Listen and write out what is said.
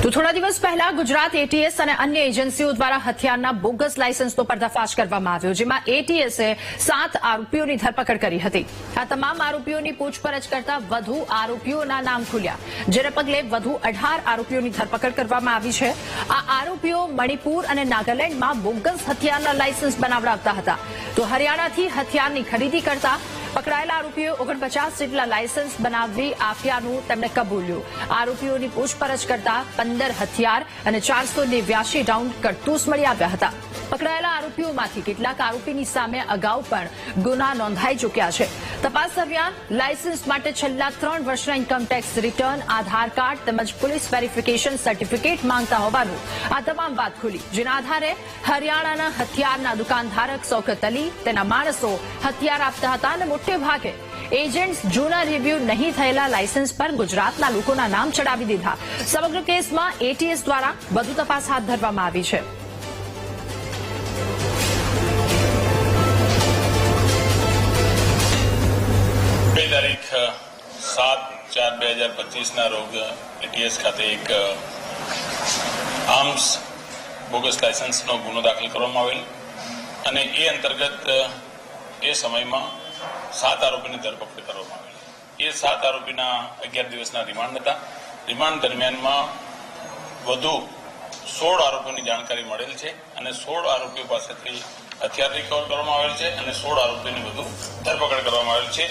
તો થોડા દિવસ પહેલા ગુજરાત એટીએસ અને અન્ય એજન્સીઓ દ્વારા હથિયારના બોગસ લાયસન્સનો પર્દાફાશ કરવામાં આવ્યો, જેમાં એટીએસે 7 આરોપીઓની ધરપકડ કરી હતી। આ તમામ આરોપીઓની પૂછપરછ કરતા વધુ આરોપીઓના નામ ખુલ્યા, જેને પગલે વધુ 18 આરોપીઓની ધરપકડ કરવામાં આવી છે। આ આરોપીઓ મણિપુર અને નાગાલેન્ડમાં બોગસ હથિયારના લાયસન્સ બનાવડાવતા હતા, તો હરિયાણાથી હથિયારની ખરીદી કરતા પકડાયેલા આરોપીઓએ 49 જેટલા લાયસન્સ બનાવી આપ્યાનું તેમણે કબૂલ્યું। આરોપીઓની પૂછપરછ કરતા 15 હથિયાર અને 489 રાઉન્ડ કારતૂસ મળી આવ્યા હતા। પકડાયેલા આરોપીઓમાંથી કેટલાક આરોપીની સામે અગાઉ પણ ગુના નોંધાઈ ચૂક્યા છે। તપાસ દરમિયાન લાયસન્સ માટે છેલ્લા 3 વર્ષના ઇન્કમટેક્સ રિટર્ન, આધાર કાર્ડ તેમજ પોલીસ વેરિફિકેશન સર્ટિફિકેટ માંગતા હોવાનું આ તમામ વાત ખુલી, જેના આધારે હરિયાણાના હથિયારના દુકાનધારક શૌકત અલી તેના માણસો હથિયાર આપતા હતા અને મોટે ભાગે એજન્ટ્સ જૂના રિવ્યુ નહીં થયેલા લાયસન્સ પર ગુજરાતના લોકોના નામ ચડાવી દીધા। સમગ્ર કેસમાં એટીએસ દ્વારા વધુ તપાસ હાથ ધરવામાં આવી છે। તારીખ 7/4/2025 ના રોજ એટીએસ ખાતે એક આર્મ્સ બોગસ લાયસન્સનો ગુનો દાખલ કરવામાં આવેલ અને એ અંતર્ગત એ સમયમાં 7 આરોપીની ધરપકડ કરવામાં આવેલી। એ 7 આરોપીના 11 દિવસના રિમાન્ડ હતા। રિમાન્ડ દરમિયાનમાં વધુ 16 આરોપીઓની જાણકારી મળેલ છે અને 16 આરોપીઓ પાસેથી હથિયાર રિકવર કરવામાં આવેલ છે અને 16 આરોપીની વધુ ધરપકડ કરવામાં આવેલ છે।